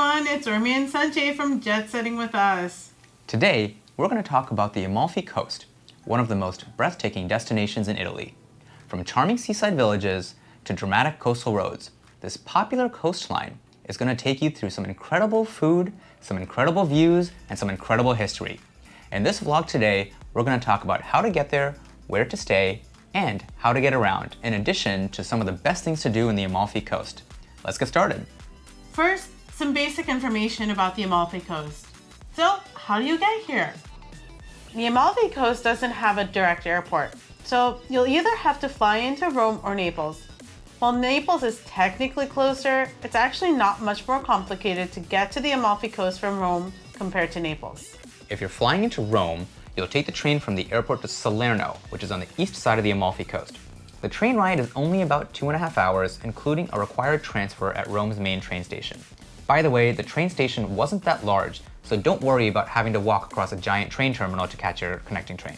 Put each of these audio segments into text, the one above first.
everyone, it's Urmi and Sanjay from Jetsetting With US. Today, we're going to talk about the Amalfi Coast, one of the most breathtaking destinations in Italy. From charming seaside villages to dramatic coastal roads, this popular coastline is going to take you through some incredible food, some incredible views, and some incredible history. In this vlog today, we're going to talk about how to get there, where to stay, and how to get around, in addition to some of the best things to do in the Amalfi Coast. Let's get started. First, some basic information about the Amalfi Coast. So, how do you get here? The Amalfi Coast doesn't have a direct airport, so you'll either have to fly into Rome or Naples. While Naples is technically closer, it's actually not much more complicated to get to the Amalfi Coast from Rome compared to Naples. If you're flying into Rome, you'll take the train from the airport to Salerno, which is on the east side of the Amalfi Coast. The train ride is only about 2.5 hours, including a required transfer at Rome's main train station. By the way, the train station wasn't that large, so don't worry about having to walk across a giant train terminal to catch your connecting train.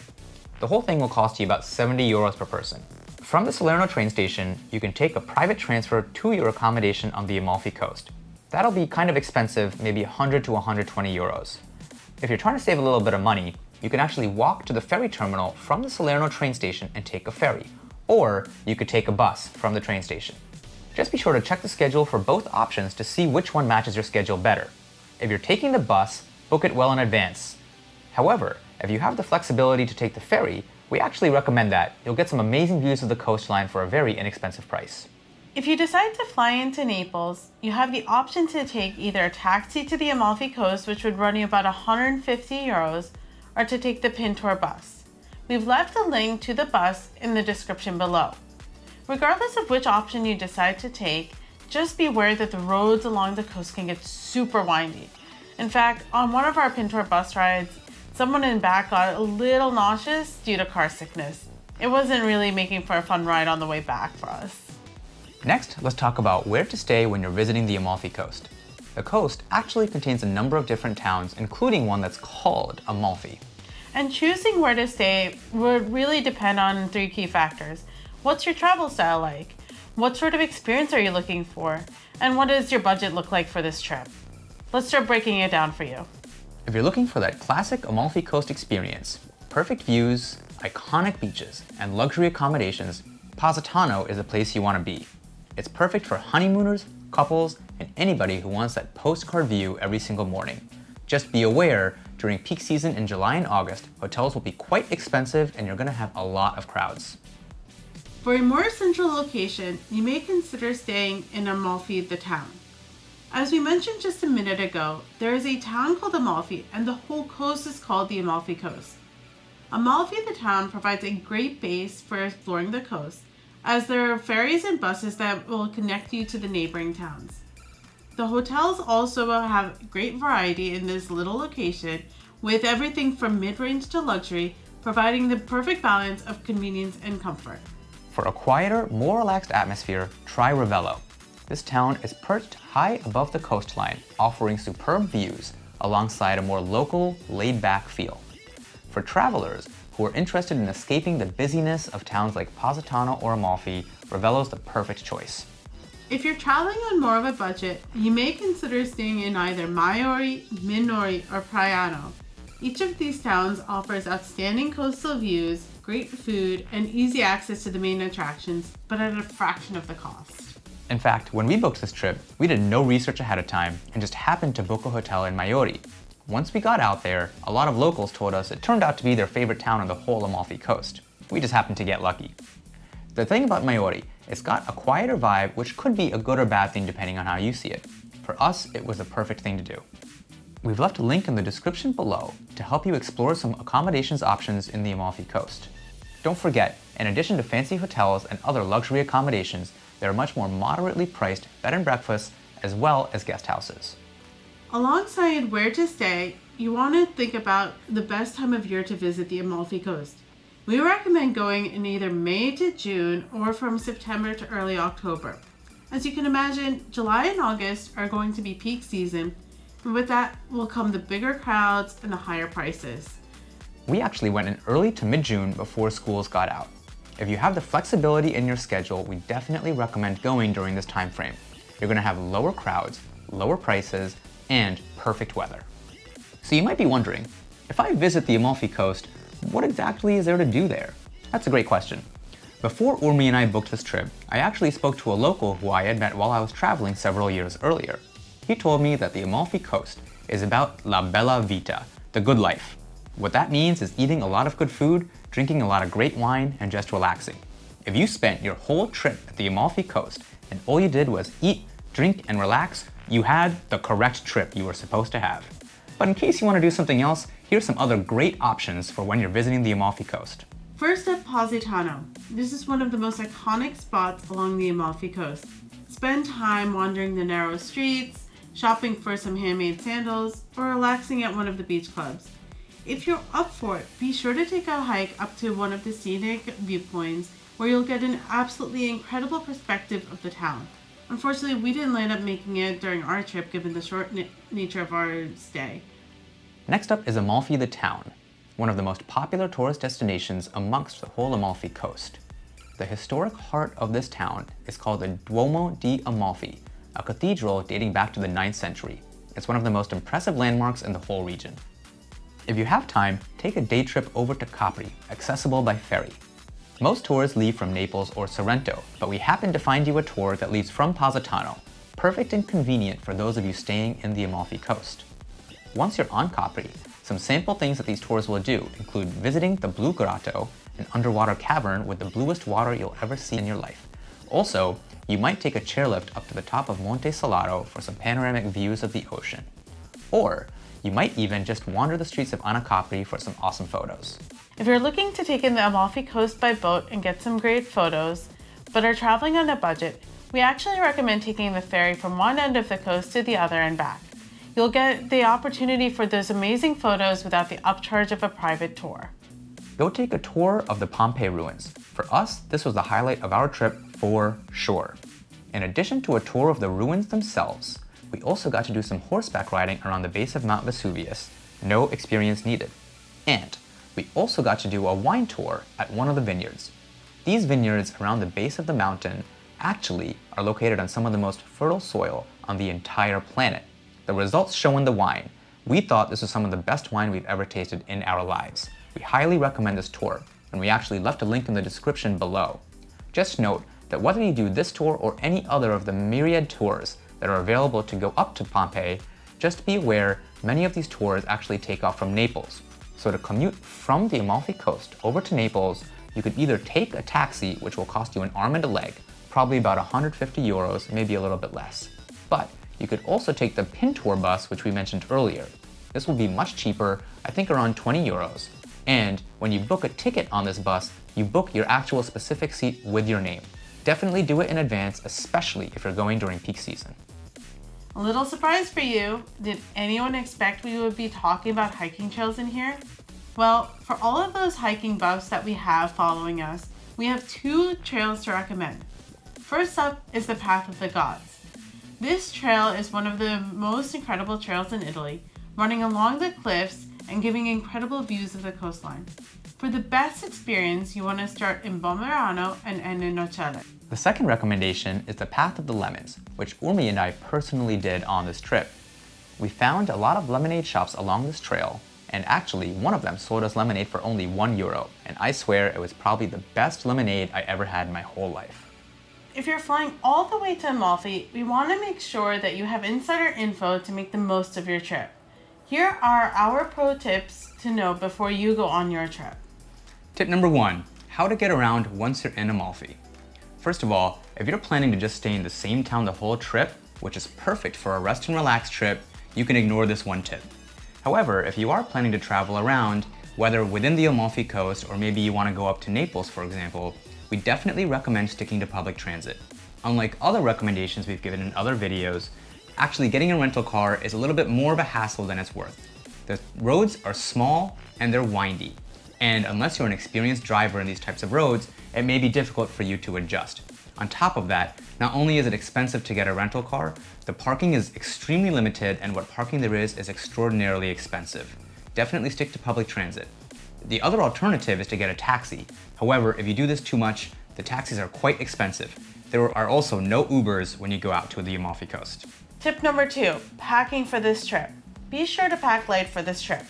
The whole thing will cost you about 70 euros per person. From the Salerno train station, you can take a private transfer to your accommodation on the Amalfi Coast. That'll be kind of expensive, maybe 100 to 120 euros. If you're trying to save a little bit of money, you can actually walk to the ferry terminal from the Salerno train station and take a ferry. Or you could take a bus from the train station. Just be sure to check the schedule for both options to see which one matches your schedule better. If you're taking the bus, book it well in advance. However, if you have the flexibility to take the ferry, we actually recommend that. You'll get some amazing views of the coastline for a very inexpensive price. If you decide to fly into Naples, you have the option to take either a taxi to the Amalfi Coast, which would run you about 150 euros, or to take the Tour bus. We've left a link to the bus in the description below. Regardless of which option you decide to take, just be aware that the roads along the coast can get super windy. In fact, on one of our Tour bus rides, someone in back got a little nauseous due to car sickness. It wasn't really making for a fun ride on the way back for us. Next, let's talk about where to stay when you're visiting the Amalfi Coast. The coast actually contains a number of different towns, including one that's called Amalfi. And choosing where to stay would really depend on 3 key factors. What's your travel style like? What sort of experience are you looking for? And what does your budget look like for this trip? Let's start breaking it down for you. If you're looking for that classic Amalfi Coast experience, perfect views, iconic beaches, and luxury accommodations, Positano is the place you want to be. It's perfect for honeymooners, couples, and anybody who wants that postcard view every single morning. Just be aware, during peak season in July and August, hotels will be quite expensive and you're going to have a lot of crowds. For a more central location, you may consider staying in Amalfi, the town. As we mentioned just a minute ago, there is a town called Amalfi and the whole coast is called the Amalfi Coast. Amalfi, the town, provides a great base for exploring the coast, as there are ferries and buses that will connect you to the neighboring towns. The hotels also have great variety in this little location, with everything from mid-range to luxury, providing the perfect balance of convenience and comfort. For a quieter, more relaxed atmosphere, try Ravello. This town is perched high above the coastline, offering superb views alongside a more local, laid-back feel. For travelers who are interested in escaping the busyness of towns like Positano or Amalfi, Ravello is the perfect choice. If you're traveling on more of a budget, you may consider staying in either Maiori, Minori, or Praiano. Each of these towns offers outstanding coastal views, great food, and easy access to the main attractions, but at a fraction of the cost. In fact, when we booked this trip, we did no research ahead of time and just happened to book a hotel in Maiori. Once we got out there, a lot of locals told us it turned out to be their favorite town on the whole Amalfi Coast. We just happened to get lucky. The thing about Maiori, it's got a quieter vibe, which could be a good or bad thing depending on how you see it. For us, it was the perfect thing to do. We've left a link in the description below to help you explore some accommodations options in the Amalfi Coast. Don't forget, in addition to fancy hotels and other luxury accommodations, there are much more moderately priced bed and breakfasts as well as guest houses. Alongside where to stay, you want to think about the best time of year to visit the Amalfi Coast. We recommend going in either May to June or from September to early October. As you can imagine, July and August are going to be peak season, and with that will come the bigger crowds and the higher prices. We actually went in early to mid-June before schools got out. If you have the flexibility in your schedule, we definitely recommend going during this time frame. You're going to have lower crowds, lower prices, and perfect weather. So you might be wondering, if I visit the Amalfi Coast, what exactly is there to do there? That's a great question. Before Urmi and I booked this trip, I actually spoke to a local who I had met while I was traveling several years earlier. He told me that the Amalfi Coast is about la bella vita, the good life. What that means is eating a lot of good food, drinking a lot of great wine, and just relaxing. If you spent your whole trip at the Amalfi Coast and all you did was eat, drink, and relax, you had the correct trip you were supposed to have. But in case you want to do something else, here's some other great options for when you're visiting the Amalfi Coast. First up, Positano. This is one of the most iconic spots along the Amalfi Coast. Spend time wandering the narrow streets, shopping for some handmade sandals, or relaxing at one of the beach clubs. If you're up for it, be sure to take a hike up to one of the scenic viewpoints where you'll get an absolutely incredible perspective of the town. Unfortunately, we didn't end up making it during our trip given the short nature of our stay. Next up is Amalfi the town, one of the most popular tourist destinations amongst the whole Amalfi Coast. The historic heart of this town is called the Duomo di Amalfi, a cathedral dating back to the 9th century. It's one of the most impressive landmarks in the whole region. If you have time, take a day trip over to Capri, accessible by ferry. Most tours leave from Naples or Sorrento, but we happen to find you a tour that leaves from Positano, perfect and convenient for those of you staying in the Amalfi Coast. Once you're on Capri, some sample things that these tours will do include visiting the Blue Grotto, an underwater cavern with the bluest water you'll ever see in your life. Also, you might take a chairlift up to the top of Monte Salado for some panoramic views of the ocean. Or, you might even just wander the streets of Anacapri for some awesome photos. If you're looking to take in the Amalfi Coast by boat and get some great photos, but are traveling on a budget, we actually recommend taking the ferry from one end of the coast to the other and back. You'll get the opportunity for those amazing photos without the upcharge of a private tour. Go take a tour of the Pompeii ruins. For us, this was the highlight of our trip for sure. In addition to a tour of the ruins themselves, we also got to do some horseback riding around the base of Mount Vesuvius, no experience needed. And we also got to do a wine tour at one of the vineyards. These vineyards around the base of the mountain actually are located on some of the most fertile soil on the entire planet. The results show in the wine. We thought this was some of the best wine we've ever tasted in our lives. We highly recommend this tour, and we actually left a link in the description below. Just note that whether you do this tour or any other of the myriad tours that are available to go up to Pompeii, just be aware many of these tours actually take off from Naples. So to commute from the Amalfi Coast over to Naples, you could either take a taxi, which will cost you an arm and a leg, probably about 150 euros, maybe a little bit less. But you could also take the Pintour bus, which we mentioned earlier. This will be much cheaper, I think around 20 euros. And when you book a ticket on this bus, you book your actual specific seat with your name. Definitely do it in advance, especially if you're going during peak season. A little surprise for you, did anyone expect we would be talking about hiking trails in here? Well, for all of those hiking buffs that we have following us, we have 2 trails to recommend. First up is the Path of the Gods. This trail is one of the most incredible trails in Italy, running along the cliffs and giving incredible views of the coastline. For the best experience, you want to start in Bomerano and end in Nocelle. The second recommendation is the Path of the Lemons, which Urmi and I personally did on this trip. We found a lot of lemonade shops along this trail, and actually one of them sold us lemonade for only €1, and I swear it was probably the best lemonade I ever had in my whole life. If you're flying all the way to Amalfi, we want to make sure that you have insider info to make the most of your trip. Here are our pro tips to know before you go on your trip. Tip number 1, how to get around once you're in Amalfi. First of all, if you're planning to just stay in the same town the whole trip, which is perfect for a rest and relax trip, you can ignore this one tip. However, if you are planning to travel around, whether within the Amalfi Coast or maybe you want to go up to Naples, for example, we definitely recommend sticking to public transit. Unlike other recommendations we've given in other videos, actually getting a rental car is a little bit more of a hassle than it's worth. The roads are small and they're windy. And unless you're an experienced driver in these types of roads, it may be difficult for you to adjust. On top of that, not only is it expensive to get a rental car, the parking is extremely limited and what parking there is extraordinarily expensive. Definitely stick to public transit. The other alternative is to get a taxi. However, if you do this too much, the taxis are quite expensive. There are also no Ubers when you go out to the Amalfi Coast. Tip number 2, packing for this trip. Be sure to pack light for this trip.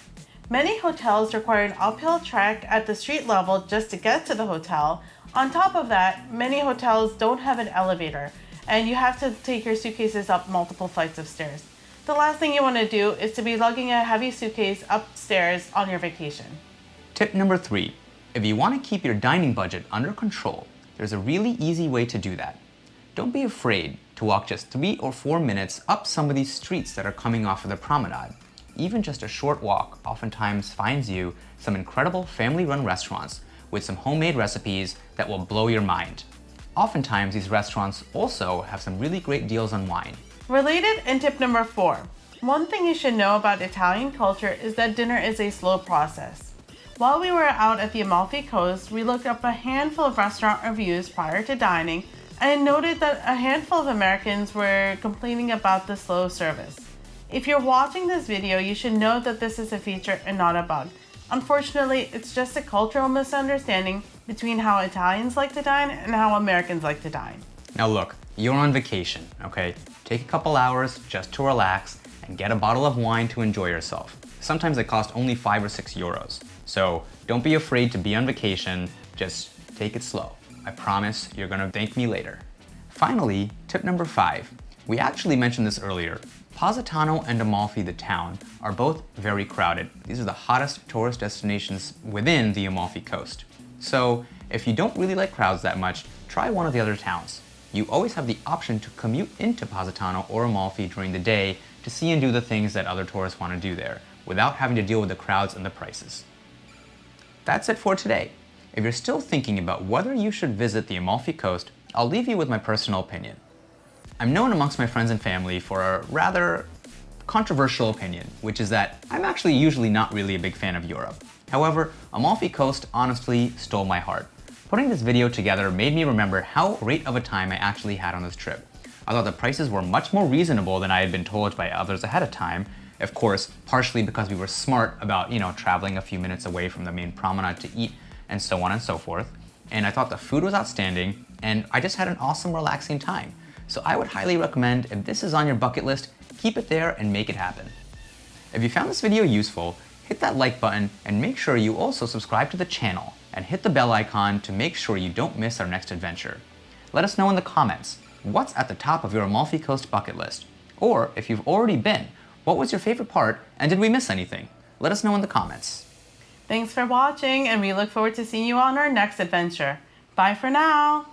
Many hotels require an uphill trek at the street level just to get to the hotel. On top of that, many hotels don't have an elevator, and you have to take your suitcases up multiple flights of stairs. The last thing you want to do is to be lugging a heavy suitcase upstairs on your vacation. Tip number 3, if you want to keep your dining budget under control, there's a really easy way to do that. Don't be afraid to walk just 3 or 4 minutes up some of these streets that are coming off of the promenade. Even just a short walk oftentimes finds you some incredible family-run restaurants with some homemade recipes that will blow your mind. Oftentimes these restaurants also have some really great deals on wine. Related in tip number 4, one thing you should know about Italian culture is that dinner is a slow process. While we were out at the Amalfi Coast, we looked up a handful of restaurant reviews prior to dining and noted that a handful of Americans were complaining about the slow service. If you're watching this video, you should know that this is a feature and not a bug. Unfortunately, it's just a cultural misunderstanding between how Italians like to dine and how Americans like to dine. Now look, you're on vacation, okay? Take a couple hours just to relax and get a bottle of wine to enjoy yourself. Sometimes they cost only 5 or 6 euros. So don't be afraid to be on vacation, just take it slow. I promise you're gonna thank me later. Finally, tip number 5. We actually mentioned this earlier. Positano and Amalfi, the town, are both very crowded. These are the hottest tourist destinations within the Amalfi Coast. So if you don't really like crowds that much, try one of the other towns. You always have the option to commute into Positano or Amalfi during the day to see and do the things that other tourists want to do there, without having to deal with the crowds and the prices. That's it for today. If you're still thinking about whether you should visit the Amalfi Coast, I'll leave you with my personal opinion. I'm known amongst my friends and family for a rather controversial opinion, which is that I'm actually usually not really a big fan of Europe. However, Amalfi Coast honestly stole my heart. Putting this video together made me remember how great of a time I actually had on this trip. I thought the prices were much more reasonable than I had been told by others ahead of time. Of course, partially because we were smart about, traveling a few minutes away from the main promenade to eat and so on and so forth. And I thought the food was outstanding and I just had an awesome, relaxing time. So I would highly recommend, if this is on your bucket list, keep it there and make it happen. If you found this video useful, hit that like button and make sure you also subscribe to the channel and hit the bell icon to make sure you don't miss our next adventure. Let us know in the comments, what's at the top of your Amalfi Coast bucket list? Or if you've already been, what was your favorite part and did we miss anything? Let us know in the comments. Thanks for watching, and we look forward to seeing you on our next adventure. Bye for now.